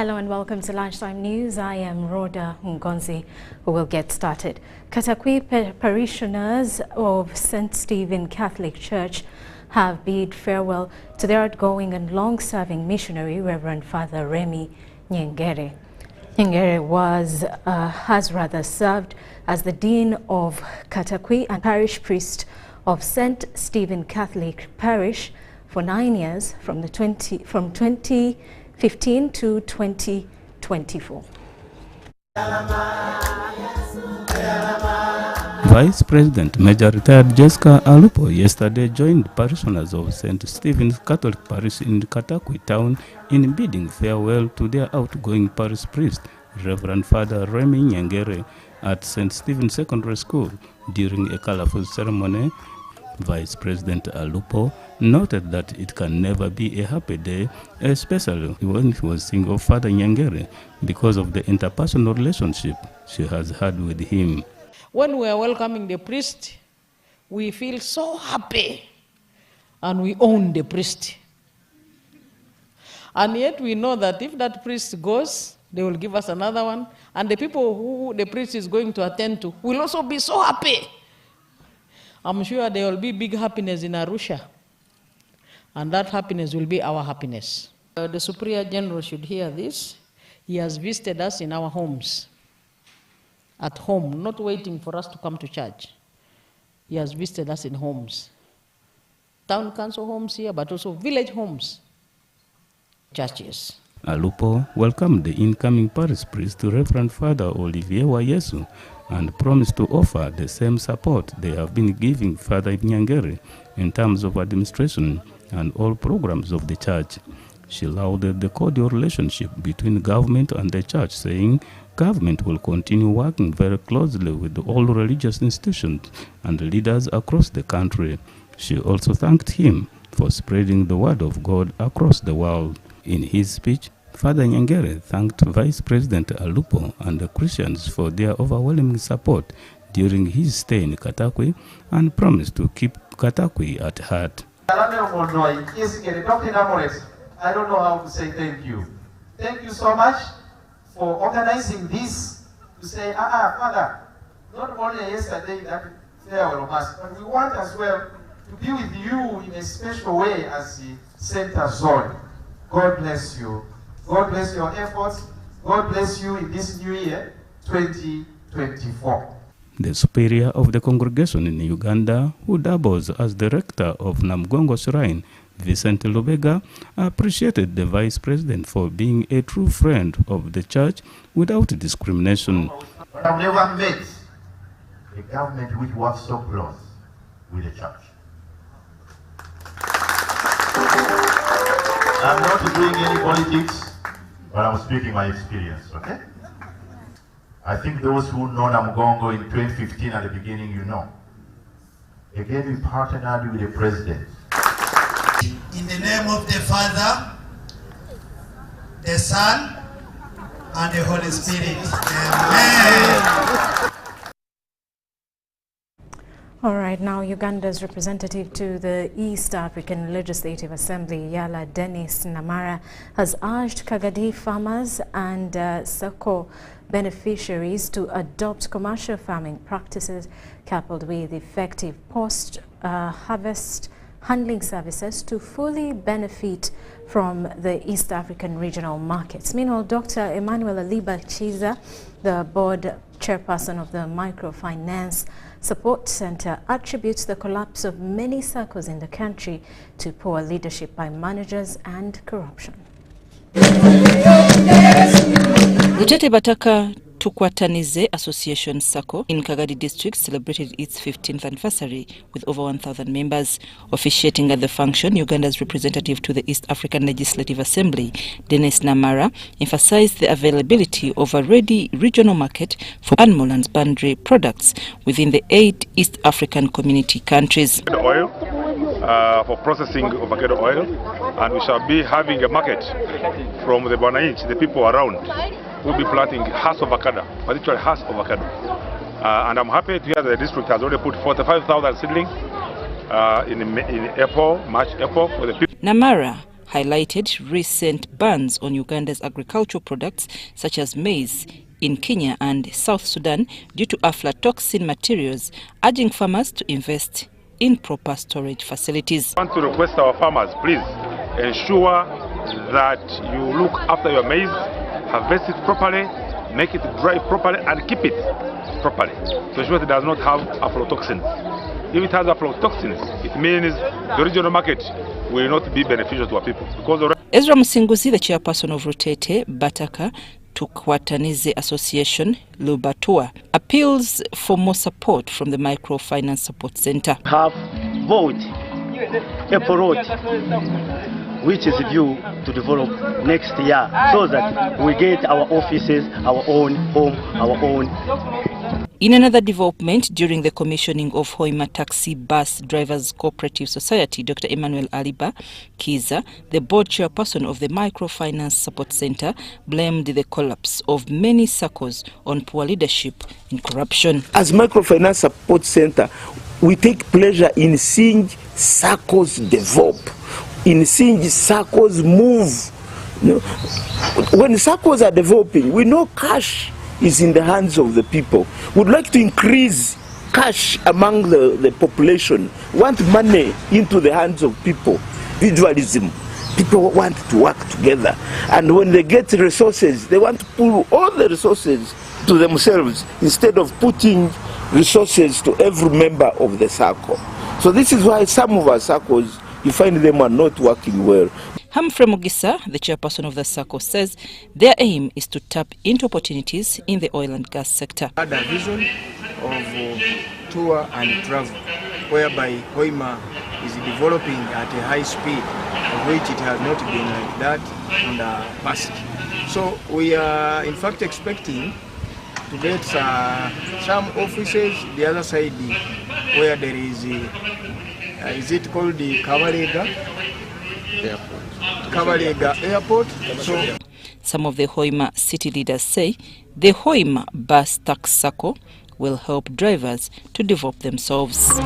Hello and welcome to Lunchtime News. I am Rhoda Ngonzi, who will get started. Katakwi parishioners of St. Stephen Catholic Church have bid farewell to their outgoing and long-serving missionary, Reverend Father Remy Nyengere. Nyengere has served as the Dean of Katakwi and Parish Priest of St. Stephen Catholic Parish for 9 years, from 2015 to 2024. Vice President Major Retired Jessica Alupo yesterday joined parishioners of St. Stephen's Catholic Parish in Katakwi town in bidding farewell to their outgoing parish priest, Reverend Father Remy Nyengere, at St. Stephen's Secondary School. During a colorful ceremony, Vice President Alupo noted that it can never be a happy day, especially when he was thinking of Father Nyengere, because of the interpersonal relationship she has had with him. When we are welcoming the priest, we feel so happy and we own the priest. And yet we know that if that priest goes, they will give us another one, and the people who the priest is going to attend to will also be so happy. I'm sure there will be big happiness in Arusha, and that happiness will be our happiness. The Superior General should hear this. He has visited us in our homes, at home, not waiting for us to come to church. He has visited us in homes, town council homes here, but also village homes, churches. Alupo welcomed the incoming parish priest, Reverend Father Olivier Wayesu, and promised to offer the same support they have been giving Father Nyengere in terms of administration and all programs of the church. She lauded the cordial relationship between government and the church, saying government will continue working very closely with all religious institutions and leaders across the country. She also thanked him for spreading the word of God across the world. In his speech, Father Nyengere thanked Vice President Alupo and the Christians for their overwhelming support during his stay in Katakwi and promised to keep Katakwi at heart. I don't know how to say thank you. Thank you so much for organizing this, to say, Father, not only yesterday that farewell mass, but we want as well to be with you in a special way as the center zone. God bless you. God bless your efforts. God bless you in this new year, 2024. The superior of the congregation in Uganda, who doubles as the rector of Namgongo Shrine, Vincent Lubega, appreciated the vice president for being a true friend of the church without discrimination. But I've never met a government which works so close with the church. I'm not doing any politics, but I'm speaking my experience, okay? I think those who know Namgongo in 2015 at the beginning, you know. Again, we partnered with the president. In the name of the Father, the Son, and the Holy Spirit. Amen. All right, now Uganda's representative to the East African Legislative Assembly, Yala Dennis Namara, has urged Kagadi farmers and Sako beneficiaries to adopt commercial farming practices coupled with effective post-harvest handling services to fully benefit from the East African regional markets. Meanwhile, Dr. Emmanuel Aliba Chiza, the board chairperson of the Microfinance Support Center, attributes the collapse of many circles in the country to poor leadership by managers and corruption. Ujete Bataka Tukwatanize Association Sako in Kagadi District celebrated its 15th anniversary with over 1,000 members. Officiating at the function, Uganda's representative to the East African Legislative Assembly, Dennis Namara, emphasized the availability of a ready regional market for animal and boundary products within the 8 East African community countries. Oil, for processing of avocado oil, and we shall be having a market from the Banainch, the people around. We'll be planting half of avocado, particularly half of avocado. And I'm happy to hear that the district has already put 45,000 seedlings in April, March, April for the people. Namara highlighted recent bans on Uganda's agricultural products such as maize in Kenya and South Sudan due to aflatoxin materials, urging farmers to invest in proper storage facilities. I want to request our farmers, please ensure that you look after your maize, harvest it properly, make it dry properly, and keep it properly to ensure it does not have aflatoxins. If it has aflatoxins, it means the regional market will not be beneficial to our people. Because Ezra Musinguzi, the chairperson of Rutete Bataka Tukwatanize Association, Lubatua, appeals for more support from the Microfinance Support Center. Have vote a road which is due to develop next year so that we get our offices, our own home, our own. In another development, during the commissioning of Hoima Taxi Bus Drivers Cooperative Society, Dr. Emmanuel Aliba Kiza, the board chairperson of the Microfinance Support Center, blamed the collapse of many SACCOs on poor leadership and corruption. As Microfinance Support Center, we take pleasure in seeing SACCOs develop, in seeing SACCOs move. When SACCOs are developing, we know cash is in the hands of the people. We'd like to increase cash among the population. We want money into the hands of people. Individualism. People want to work together. And when they get resources, they want to pull all the resources to themselves instead of putting resources to every member of the SACCO. So this is why some of our SACCOs, you find them are not working well. Humphrey Mugisa, the chairperson of the SACCO, says their aim is to tap into opportunities in the oil and gas sector. Had a vision of tour and travel, whereby Hoima is developing at a high speed, of which it has not been like that in the past. So we are in fact expecting to get some offices the other side where there is it called the Kabalega Airport. So some of the Hoima city leaders say the Hoima Bus Tax SACCO will help drivers to develop themselves.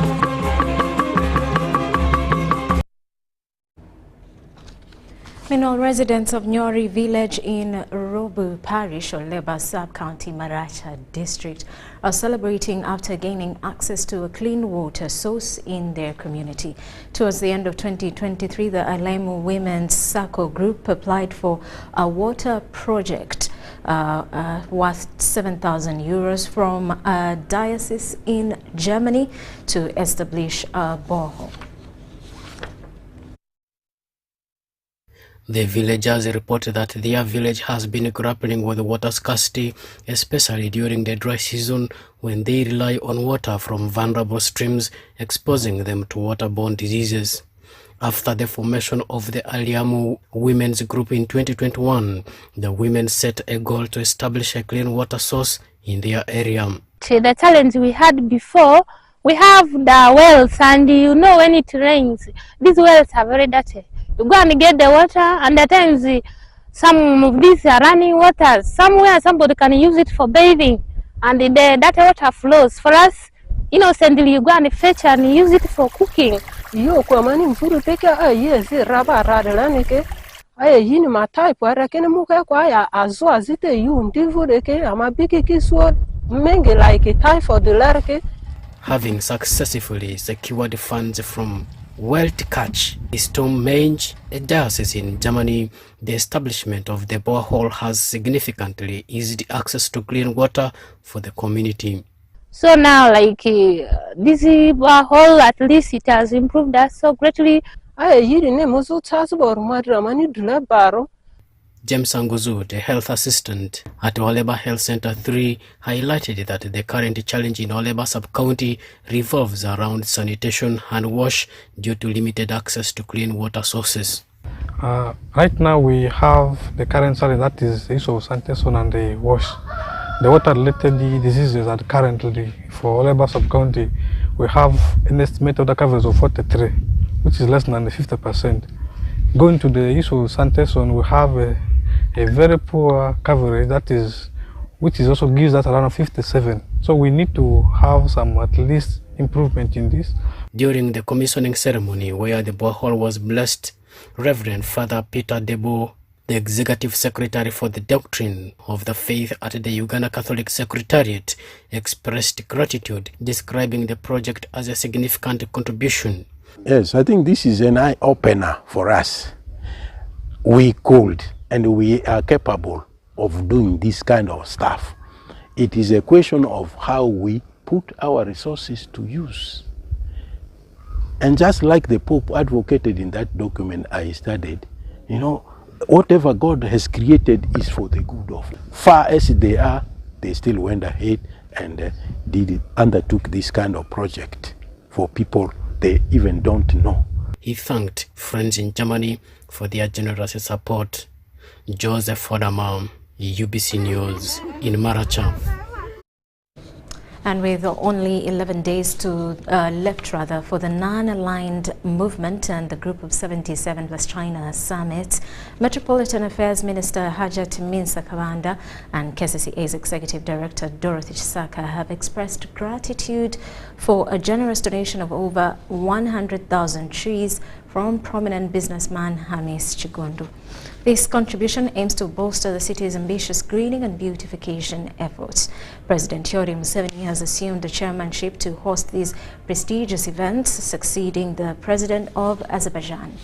Meanwhile, residents of Nyori village in Robu Parish, Oleba Sub-County, Maracha District, are celebrating after gaining access to a clean water source in their community. Towards the end of 2023, the Alemu Women's SACCO group applied for a water project worth 7,000 euros from a diocese in Germany to establish a borehole. The villagers reported that their village has been grappling with water scarcity, especially during the dry season when they rely on water from vulnerable streams, exposing them to waterborne diseases. After the formation of the Aliamu Women's Group in 2021, the women set a goal to establish a clean water source in their area. The challenge we had before, we have the wells, and you know when it rains, these wells are very dirty. You go and get the water, and at times some of these are running water. Somewhere somebody can use it for bathing, and that water flows. For us, innocently, you go and fetch and use it for cooking. Yo kwa mani mfuru teke yes raba radalani ke yini matai para kene muka kwa ya azo azite yu ndivu deke amabiki kiswo menge like typhoid larke. Having successfully secured funds from Welt Catch, Storm Mange, a diocese in Germany, the establishment of the borehole has significantly eased access to clean water for the community. So now, like this borehole, at least it has improved us so greatly. James Anguzu, the health assistant at Oleba Health Center 3, highlighted that the current challenge in Oleba sub-county revolves around sanitation and wash due to limited access to clean water sources. Right now we have the current challenge, that is the issue of sanitation and the wash. The water-related diseases are currently, for Oleba sub-county, we have an estimated coverage of 43, which is less than 50%. Going to the issue of sanitation, we have a very poor coverage, which is also gives us around 57. So we need to have some at least improvement in this. During the commissioning ceremony where the borehole was blessed, Reverend Father Peter Debo, the Executive Secretary for the Doctrine of the Faith at the Uganda Catholic Secretariat, expressed gratitude, describing the project as a significant contribution. Yes, I think this is an eye-opener for us. We could and we are capable of doing this kind of stuff. It is a question of how we put our resources to use. And just like the Pope advocated in that document I studied, you know, whatever God has created is for the good of. Far as they are, they still went ahead and undertook this kind of project for people they even don't know. He thanked friends in Germany for their generous support. Joseph Fodamam, UBC News in Maracha. And with only 11 days to left for the non-aligned movement and the Group of 77 plus China Summit, Metropolitan Affairs Minister Hajat Minsa Kawanda and KCCA's Executive Director Dorothy Chisaka have expressed gratitude for a generous donation of over 100,000 trees from prominent businessman Hamis Chigundu. This contribution aims to bolster the city's ambitious greening and beautification efforts. President Yoweri Museveni has assumed the chairmanship to host these prestigious events, succeeding the President of Azerbaijan.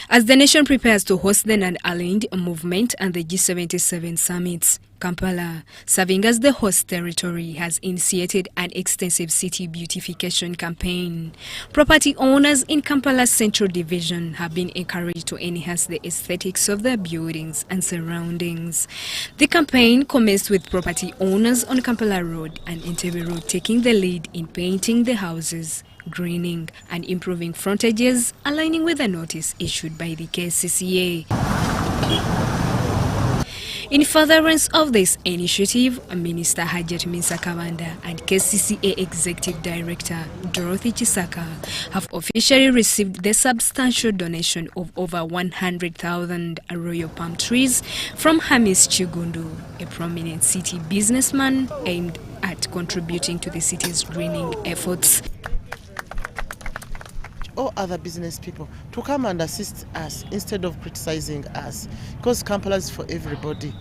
As the nation prepares to host the non-aligned movement and the G77 summits, Kampala, serving as the host territory, has initiated an extensive city beautification campaign. Property owners in Kampala's Central Division have been encouraged to enhance the aesthetics of their buildings and surroundings. The campaign commenced with property owners on Kampala Road and Entebbe Road taking the lead in painting the houses, greening and improving frontages, aligning with the notice issued by the KCCA. In furtherance of this initiative, Minister Hajat Minsa Kawanda and KCCA Executive Director Dorothy Chisaka have officially received the substantial donation of over 100,000 royal palm trees from Hamis Chigundu, a prominent city businessman aimed at contributing to the city's greening efforts. All other business people to come and assist us instead of criticizing us, because Kampala is for everybody,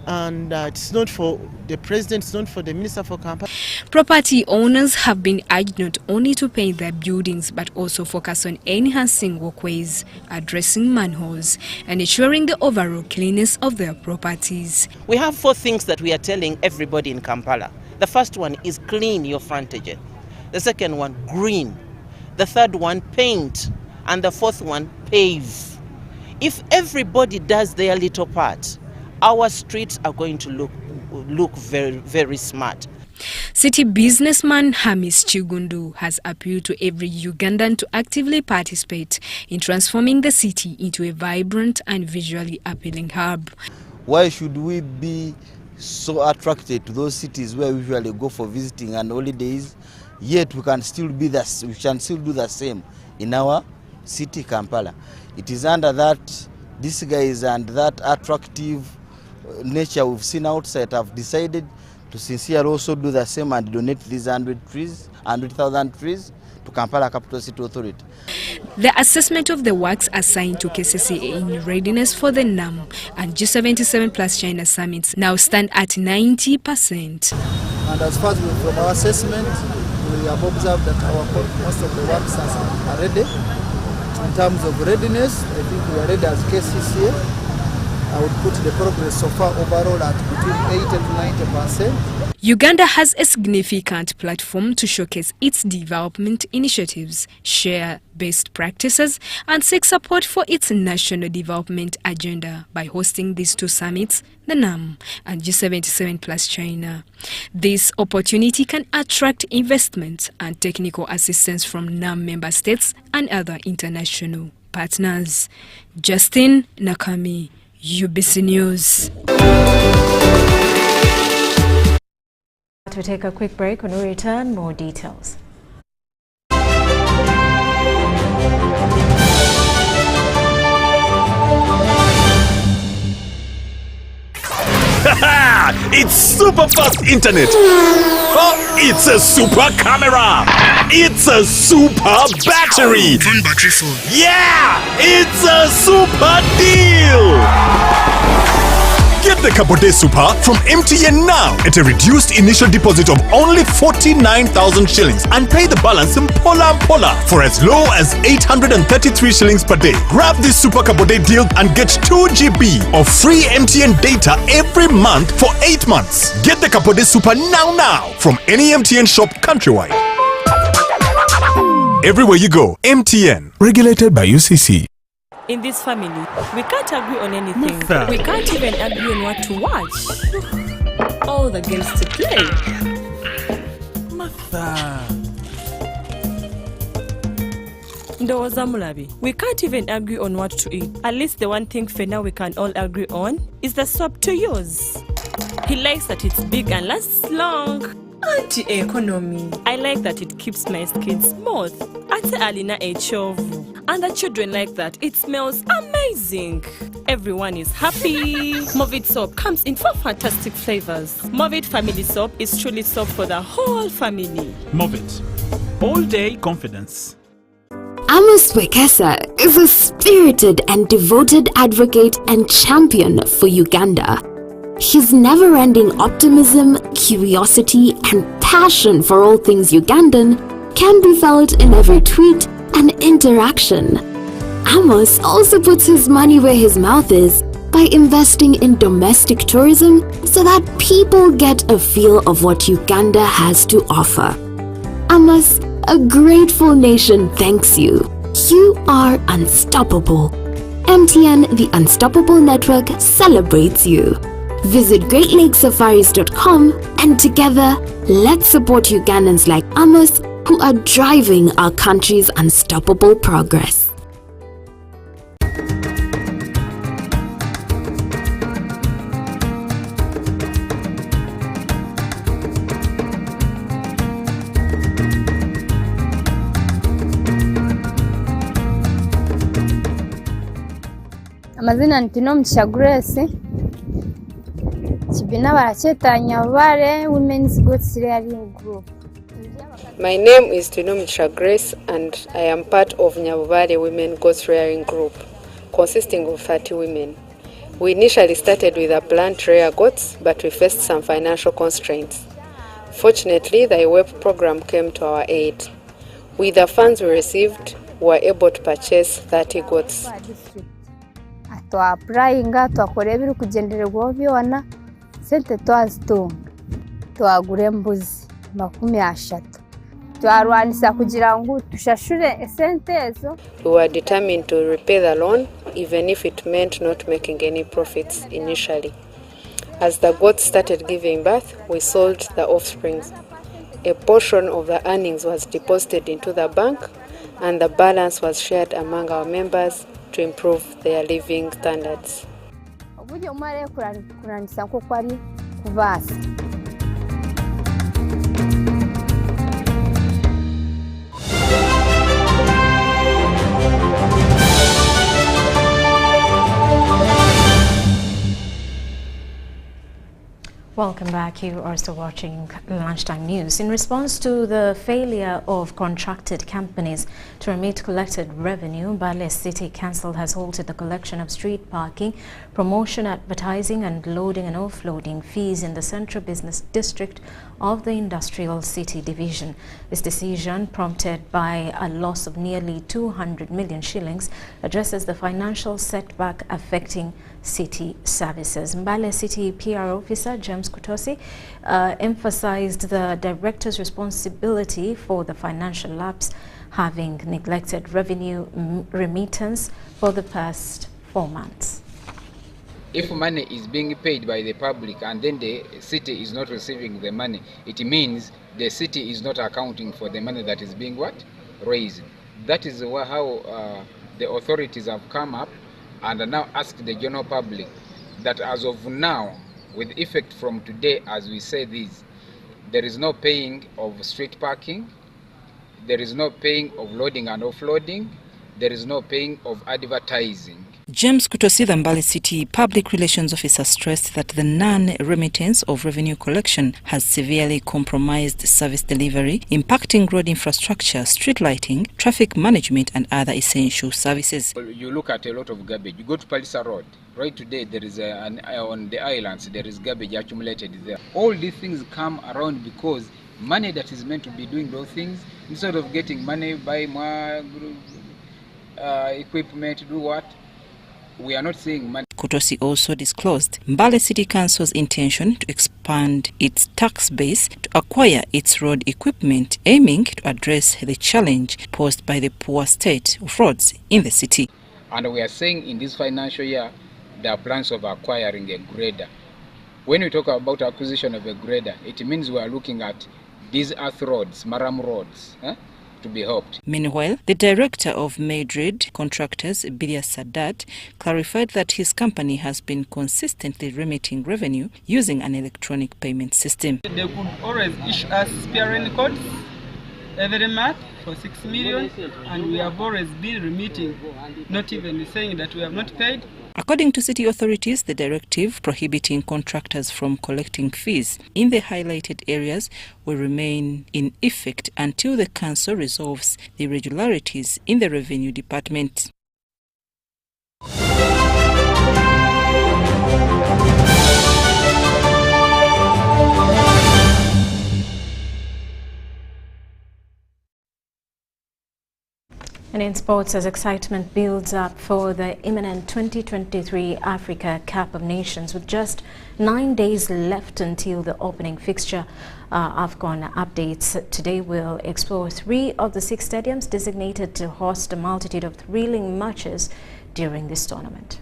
and it's not for the president, it's not for the minister for Kampala. Property owners have been urged not only to paint their buildings but also focus on enhancing walkways, addressing manholes and ensuring the overall cleanness of their properties. We have 4 things that we are telling everybody in Kampala. The first one is clean your frontage. The second one, green. The third one, paint. And the fourth one, pave. If everybody does their little part, our streets are going to look very, very smart. City businessman Hamis Chigundu has appealed to every Ugandan to actively participate in transforming the city into a vibrant and visually appealing hub. Why should we be so attracted to those cities where we usually go for visiting and holidays? Yet we can still do the same in our city, Kampala. It is under that these guys and that attractive nature we've seen outside have decided to sincerely also do the same and donate these 100,000 trees to Kampala Capital City Authority. The assessment of the works assigned to KCCA in readiness for the NAM and G77 plus China summits now stand at 90%. And as far as from our assessment, we have observed that most of the works are ready. In terms of readiness, I think we are ready as KCCA. I would put the progress so far overall at between 80 to 90%. Uganda has a significant platform to showcase its development initiatives, share best practices, and seek support for its national development agenda by hosting these 2 summits, the NAM and G77 plus China. This opportunity can attract investment and technical assistance from NAM member states and other international partners. Justin Nakami, UBC News. To take a quick break. When we return, more details. It's super fast internet. Oh, it's a super camera. It's a super battery. Phone battery full. Yeah, it's a super deal. Get the Capote Super from MTN now at a reduced initial deposit of only 49,000 shillings and pay the balance in Pola for as low as 833 shillings per day. Grab this Super Capote deal and get 2 GB of free MTN data every month for 8 months. Get the Capote Super now from any MTN shop countrywide. Everywhere you go, MTN. Regulated by UCC. In this family, we can't agree on anything. We can't even agree on what to watch. All the games to play. Ndoza Mulabi, we can't even agree on what to eat. At least the one thing for now we can all agree on is the soap to use. He likes that it's big and lasts long. Anti-economy. I like that it keeps my skin smooth. Ate alina echovu. And the children like that. It smells amazing. Everyone is happy. Movit soap comes in 4 fantastic flavors. Movit family soap is truly soap for the whole family. Movit. All day confidence. Amos Wekesa is a spirited and devoted advocate and champion for Uganda. His never-ending optimism, curiosity, and passion for all things Ugandan can be felt in every tweet and interaction. Amos also puts his money where his mouth is by investing in domestic tourism so that people get a feel of what Uganda has to offer. Amos, a grateful nation thanks you. You are unstoppable. MTN, the Unstoppable Network, celebrates you. Visit GreatLakesSafaris.com and together, let's support Ugandans like Amos who are driving our country's unstoppable progress. Amazina ntino msha Grace. Chibina baracheta Nyabare Women's Goats Rearing Group. My name is Tinomitra Grace and I am part of Nyabare Women Goats Rearing Group, consisting of 30 women. We initially started with a plan to rear goats, but we faced some financial constraints. Fortunately, the IWEP program came to our aid. With the funds we received, we were able to purchase 30 goats. Twaprayinga twakora ebiri kugendererwaho byona sente twazitunga twagura embuzi 30 twarwanisa kugira ngo tushashure sente ezo. We were determined to repay the loan even if it meant not making any profits initially. As the goats started giving birth, we sold the offsprings. A portion of the earnings was deposited into the bank and the balance was shared among our members to improve their living standards. Obujo mare kuranisa nko kwari kubasa. Welcome back. You are still watching Lunchtime News. In response to the failure of contracted companies to remit collected revenue, Mbale City Council has halted the collection of street parking, promotion, advertising and loading and offloading fees in the Central Business District of the Industrial City Division. This decision, prompted by a loss of nearly 200 million shillings, addresses the financial setback affecting city services. Mbale City PR Officer James Kutosi emphasized the director's responsibility for the financial lapse, having neglected revenue remittance for the past 4 months. If money is being paid by the public and then the city is not receiving the money, it means the city is not accounting for the money that is being what? Raised. That is how the authorities have come up and now asked the general public that as of now, with effect from today, as we say this, there is no paying of street parking, there is no paying of loading and offloading, there is no paying of advertising. James Kutosi, the Mbale City Public Relations Officer, stressed that the non-remittance of revenue collection has severely compromised service delivery, impacting road infrastructure, street lighting, traffic management and other essential services. You look at a lot of garbage. You go to Palisa Road. Right today, there is on the islands, there is garbage accumulated there. All these things come around because money that is meant to be doing those things, instead of getting money, buy more equipment, do what? We are not seeing money. Kutosi also disclosed Mbale City Council's intention to expand its tax base to acquire its road equipment, aiming to address the challenge posed by the poor state of roads in the city. And we are saying in this financial year, there are plans of acquiring a grader. When we talk about acquisition of a grader, it means we are looking at these earth roads, Maram roads, to be helped. Meanwhile, the director of Madrid Contractors, Bilia Sadat, clarified that his company has been consistently remitting revenue using an electronic payment system. They could always issue us spare codes every month for 6 million, and we have always been remitting, not even saying that we have not paid. According to city authorities, the directive prohibiting contractors from collecting fees in the highlighted areas will remain in effect until the council resolves the irregularities in the revenue department. And in sports, as excitement builds up for the imminent 2023 Africa Cup of Nations, with just 9 days left until the opening fixture, AFCON updates. Today we'll explore 3 of the 6 stadiums designated to host a multitude of thrilling matches during this tournament.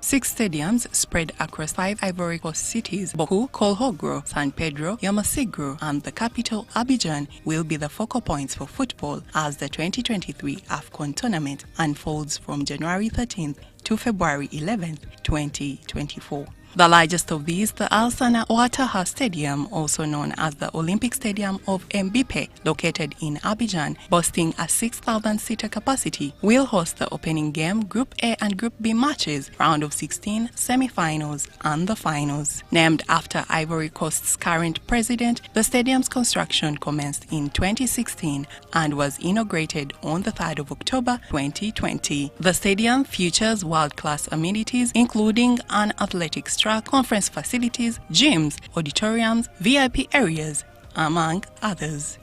6 stadiums spread across 5 Ivory Coast cities, Boku, Kolhogro, San Pedro, Yamoussoukro, and the capital Abidjan will be the focal points for football as the 2023 AFCON tournament unfolds from January 13th to February 11th, 2024. The largest of these, the Alassane Ouattara Stadium, also known as the Olympic Stadium of Mbappé, located in Abidjan, boasting a 6,000-seater capacity, will host the opening game, Group A and Group B matches, round of 16, semi-finals, and the finals. Named after Ivory Coast's current president, the stadium's construction commenced in 2016 and was inaugurated on the 3rd of October 2020. The stadium features world-class amenities, including an athletics track, conference facilities, gyms, auditoriums, VIP areas, among others.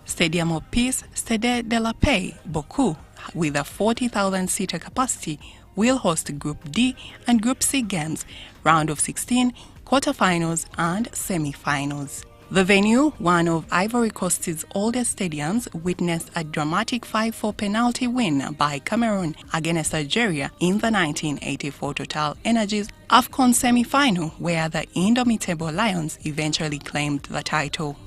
Stadium of Peace, Stade de la Paix, Boku, with a 40,000-seater capacity, will host Group D and Group C games, round of 16, quarterfinals and semi-finals. The venue, one of Ivory Coast's oldest stadiums, witnessed a dramatic 5-4 penalty win by Cameroon against Algeria in the 1984 Total Energies AFCON semi-final, where the indomitable Lions eventually claimed the title.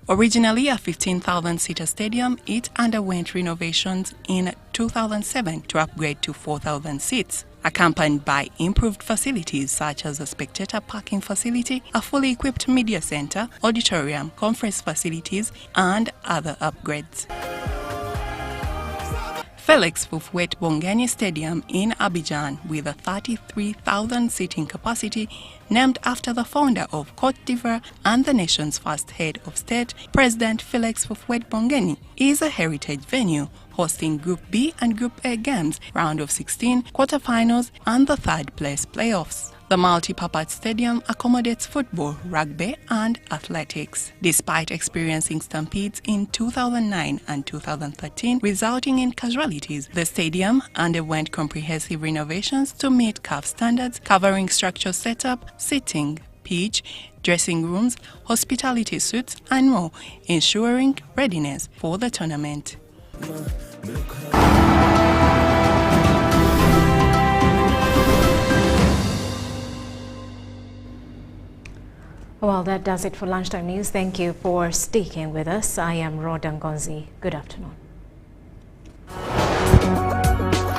Originally a 15,000-seater stadium, it underwent renovations in 2007 to upgrade to 4,000 seats, accompanied by improved facilities such as a spectator parking facility, a fully equipped media center, auditorium, conference facilities, and other upgrades. Felix Houphouët-Boigny Stadium in Abidjan, with a 33,000 seating capacity, named after the founder of Côte d'Ivoire and the nation's first head of state, President Felix Houphouët-Boigny, is a heritage venue hosting Group B and Group A games, round of 16, quarterfinals, and the third-place playoffs. The multi-purpose stadium accommodates football, rugby, and athletics. Despite experiencing stampedes in 2009 and 2013, resulting in casualties, the stadium underwent comprehensive renovations to meet CAF standards, covering structural setup, seating, pitch, dressing rooms, hospitality suites, and more, ensuring readiness for the tournament. Well, that does it for Lunchtime News. Thank you for sticking with us. I am Rhoda Ngonzi. Good afternoon.